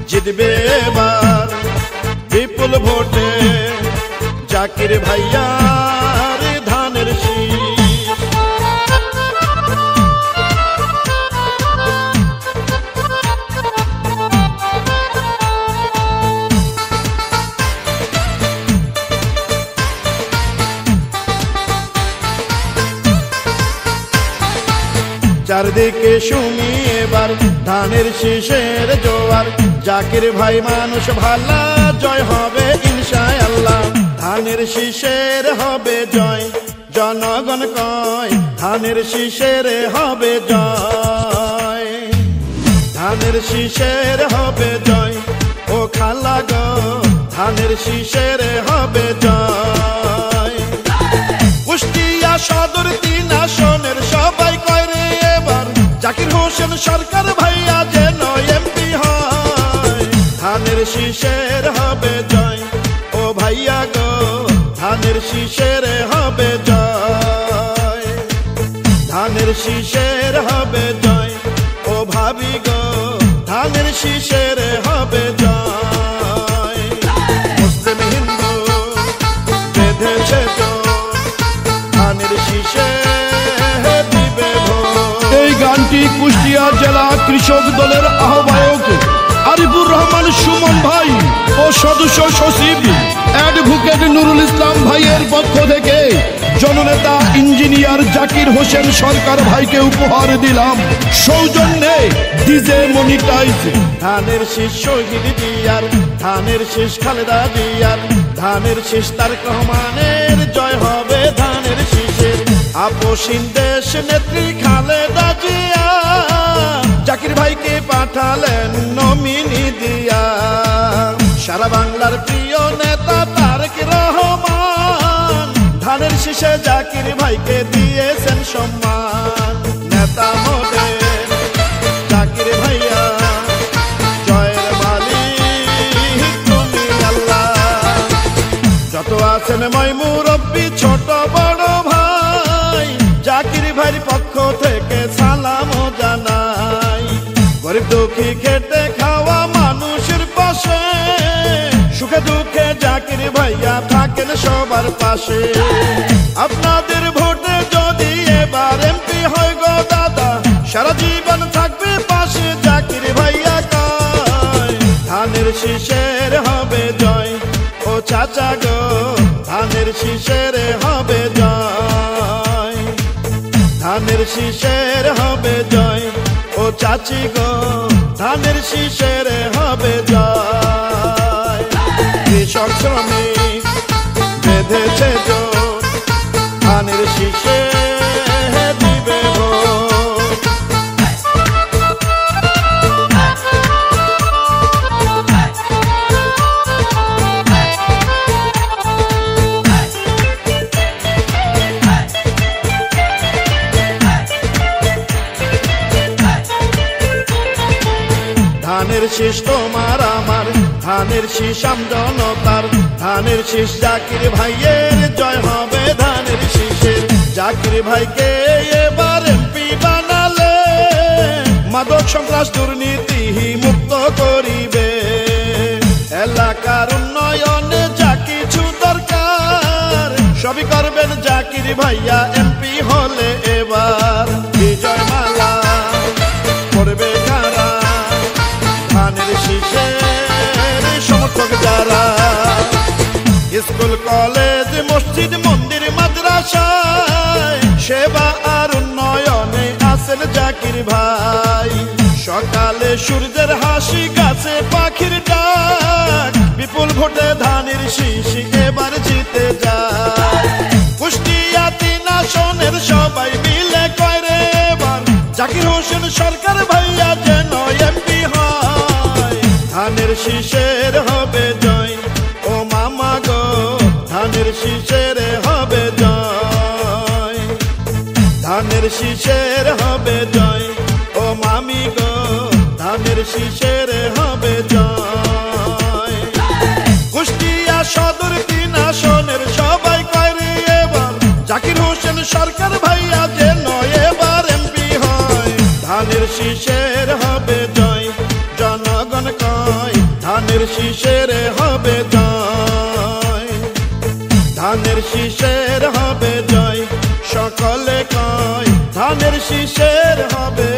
জিতবে এবার বিপুল ভোটে জাকির ভাইয়ার ধানের শীষ। চারদিকে শুনি এবার ধানের শীষের জোয়ার, জাকির ভাই মানুষ ভালা, জয় হবে ইনশাআল্লাহ। ধানের শীষের হবে জয়, জনগণ কয় ধানের শীষের হবে জয়। ধানের শীষের হবে জয়, ও খালা গো ধানের শীষের হবে জয়। কুষ্টিয়া সদর 3 আসনের সবাই কয় রে এবার জাকির হোসেন সরকার ভাইয়া যেন এমপি হয়। ধানের শীষের হবে জয়, ও ভাইয়া গো ধানের শীষের হবে জয়। ধানের শীষের হবে জয়, ও ভাবি গো ধানের শীষের হবে জয়। মুসলিম হিন্দু বেঁধেছে ধানের শীষে দিবে ভোট। এই গানটি কুষ্টিয়া জেলা কৃষক দলের আহ্বায়ক আরিফুর রহমান সুমন ভাই ও সদস্য সচিব অ্যাডভোকেট নুরুল ইসলাম ভাইয়ের পক্ষ থেকে জননেতা ইঞ্জিনিয়ার জাকির হোসেন সরকার ভাইকে উপহার দিলাম সৌজন্যে ডিজে মনিটাইজ। ধানের শীষ শহীদ জিয়ার, ধানের শীষ খালেদা জিয়ার, ধানের শীষ তারেক রহমানের, জয় হবে ধানের শীষের। আপোষহীন দেশ নেত্রী খালেদা জিয়া জাকির ভাইকে পাঠালেন নমিনি দিয়া। সারা বাংলার প্রিয় নেতা তারেক রহমান ধানের শীষে জাকির ভাইকে দিয়েছেন সম্মান। নেতা মোদের জাকির ভাইয়া জয়ের মালিক তুমি আল্লাহ। যত আছেন মই মুরব্বি ছোট বড় ভাই জাকির ভাইয়ের পক্ষ থেকে সালাম জানাই। গরিব দুঃখী খেটে খাওয়া মানুষের পাশে, সুখে দুঃখে জাকির ভাইয়া থাকেন সবার পাশে। আপনাদের ভোটে যদি এবার এমপি হয় গো দাদা, সারা জীবন থাকবে পাশে জাকির ভাইয়া কয় ধানের শীষের হবে জয়, ও চাচা গো ধানের শীষের হবে জয়। ধানের শীষের হবে জয়, ও চাচি গো ধানের শীষের হবে জয়। কৃষক শ্রমিক বেঁধেছে জোট, ধানের শীষে দিবে ভোট। ধানের শীষ তোমার আমার, ধানের শীষ আমজনতার, ধানের শীষ জাকির ভাইয়ের, জয় হবে ধানের শীষের। জাকির ভাইকে এবার এমপি বানালে মাদক সন্ত্রাস দুর্নীতি মুক্ত করিবে। এলাকার উন্নয়নে যা কিছু দরকার সবই করবেন জাকির ভাইয়া এমপি হলে এবার। বিজয় মালা করবে কারা ধানের শীষের সমর্থক যারা। স্কুল কলেজ মসজিদ মন্দির মাদ্রাসায় সেবা আর উন্নয়নে আছেন জাকির ভাই। সকালে সূর্যের হাসি, গাছে পাখির ডাক, বিপুল ভোটে ধানের শীষ এবার জিতে যায়। কুষ্টিয়া 3 আসনের সবাই মিলে কয় রে এবার জাকির হোসেন সরকার ভাইয়া যেন এমপি হয়। ধানের শীষের হবে জয়, ও মামা গো ধানের শীষের হবে জয়। ধানের শীষের হবে জয়, ও মামি গো ধানের শীষের হবে জয়। কুষ্টিয়া সদর 3 আসনের সবাই কয় রে এবার জাকির হোসেন সরকার ভাইয়া যেন এবার এমপি হয়। ধানের শীষের হবে জয়, জনগণ কয় ধানের শীষের হবে জয়, ধানের শীষের হবে জয়, সকলে কয় ধানের শীষের হবে